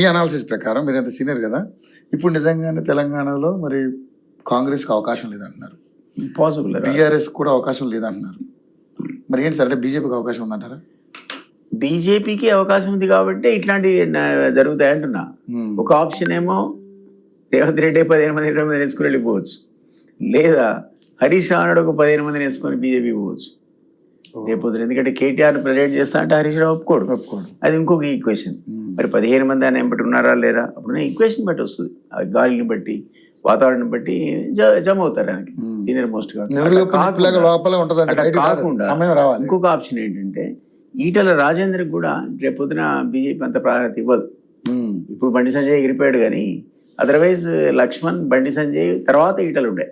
ఈ అనాలిసిస్ ప్రకారం మీరు ఎంత సీనియర్ కదా, ఇప్పుడు నిజంగానే తెలంగాణలో మరి కాంగ్రెస్కి అవకాశం లేదంటున్నారు, పాసిబుల్. బీఆర్ఎస్ కూడా అవకాశం లేదంటున్నారు. మరి ఏంటి సార్, అంటే బీజేపీకి అవకాశం ఉందంటారా? బీజేపీకి అవకాశం ఉంది కాబట్టి ఇట్లాంటివి జరుగుతాయి అంటున్నా. ఒక ఆప్షన్ ఏమో రేవంత్ రెడ్డి 15 మంది 20 మంది వేసుకుని వెళ్ళిపోవచ్చు, లేదా హరీష్ రావు ఒక 15 మందిని వేసుకొని బీజేపీ పోవచ్చు రేపొద్దు. ఎందుకంటే కేటీఆర్ ప్రెజెంట్ చేస్తా అంటే హరీష్ రావు ఒప్పుకోడు. అది ఇంకొక ఈక్వేషన్. మరి 15 మంది అని ఎంబటి ఉన్నారా లేరా అప్పుడు ఈక్వేషన్ బట్టి వస్తుంది, గాలిని బట్టి వాతావరణం బట్టి జమ అవుతారు దానికి సీనియర్ మోస్ట్ కాకుండా. ఇంకొక ఆప్షన్ ఏంటంటే ఈటల రాజేంద్రకి కూడా రేపొద్దున బీజేపీ అంత ప్రాధాన్యత ఇవ్వదు. ఇప్పుడు బండి సంజయ్ ఎగిరిపోయాడు కానీ అదర్వైజ్ లక్ష్మణ్, బండి సంజయ్ తర్వాత ఈటలు ఉండే.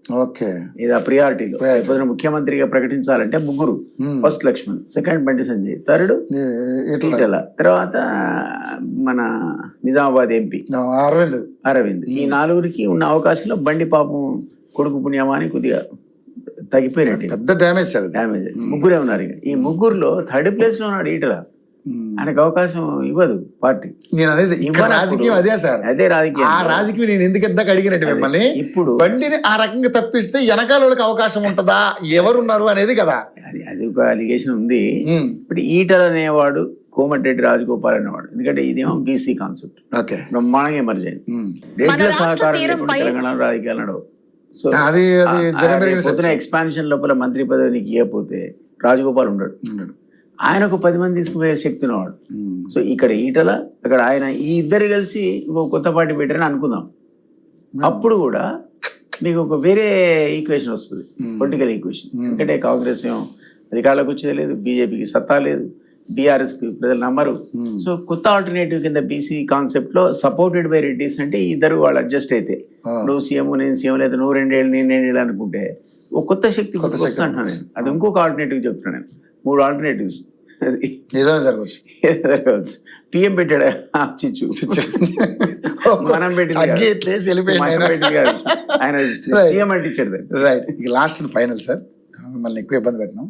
ఓకే, ఇది ప్రియారిటీలో రేపొద్దున ముఖ్యమంత్రిగా ప్రకటించాలంటే ముగ్గురు. First Laxman, second Bandi Sanjay, third Etela, తర్వాత మన నిజామాబాద్ ఎంపీ అరవింద్. ఈ 4గురికి ఉన్న అవకాశంలో బండి పాపం కొడుకు పుణ్యమాని కొద్దిగా తగ్గిపోయినట్టు, పెద్ద డ్యామేజ్ ముగ్గురే ఉన్నారు. ఇక ఈ ముగ్గురులో థర్డ్ ప్లేస్ లో ఉన్నాడు ఈటల. ఆయనకు అవకాశం ఇవ్వదు పార్టీ. నేను అనేది రాజకీయం అదే సార్, అదే రాజకీయం. ఆ రాజకీయం నేను ఎందుకంటే అడిగినట్టు మిమ్మల్ని, ఇప్పుడు బండిని ఆ రకంగా తప్పిస్తే వెనకాల వాళ్ళకి అవకాశం ఉంటుందా, ఎవరున్నారు అనేది కదా. అది ఒక అలిగేషన్ ఉంది. ఇప్పుడు ఈటల అనేవాడు కోమటిరెడ్డి రాజగోపాల్ అనేవాడు, ఎందుకంటే ఇదేమో బీసీ కాన్సెప్ట్ బ్రహ్మాండంగా ఎమర్జ్ అయింది. రెడ్ల సహకారం తెలంగాణ రాజకీయాలు నడవు. సో ఎక్స్పాన్షన్ లోపల మంత్రి పదవి నీకు ఇవ్వకపోతే రాజగోపాల్ ఉండడు. ఆయన ఒక 10 మంది తీసుకుపోయే శక్తి ఉన్నవాడు. సో ఇక్కడ ఈటల, అక్కడ ఆయన, ఈ ఇద్దరు కలిసి ఒక కొత్త పార్టీ పెట్టారని అనుకుందాం. అప్పుడు కూడా మీకు ఒక వేరే ఈక్వేషన్ వస్తుంది, పొలిటికల్ ఈక్వేషన్. ఎందుకంటే కాంగ్రెస్ ఏమో అధికారంలోకి వచ్చేది లేదు, బీజేపీకి సత్తా లేదు, బీఆర్ఎస్కి ప్రజలు నమ్మరు. సో కొత్త ఆల్టర్నేటివ్ కింద బీసీ కాన్సెప్ట్ లో సపోర్టెడ్ బై రెడ్డిస్ అంటే ఇద్దరు వాళ్ళు అడ్జస్ట్ అయితే, నువ్వు సీఎం నేను సీఎం, లేదా నువ్వు 2 ఏళ్ళు నేను 2 ఏళ్ళు అనుకుంటే ఒక కొత్త శక్తి వస్తుంటాను నేను. అది ఇంకొక ఆల్టర్నేటివ్ చెప్తున్నాను నేను. 3 ఆల్టర్నేటివ్స్ జరగవచ్చు. పిఎం పెట్టాడు చిచ్చు, మనం పెట్టింది ఆయన పిఎం అంటే ఇచ్చాడు. Right, last and final sir, మిమ్మల్ని ఎక్కువ ఇబ్బంది పెట్టినాం.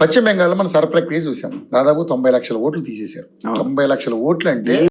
పశ్చిమ బెంగాల్లో మనం సర్ప్రైజ్ చూసాం, దాదాపు 90 లక్షల ఓట్లు తీసేశారు. 90 లక్షల ఓట్లు అంటే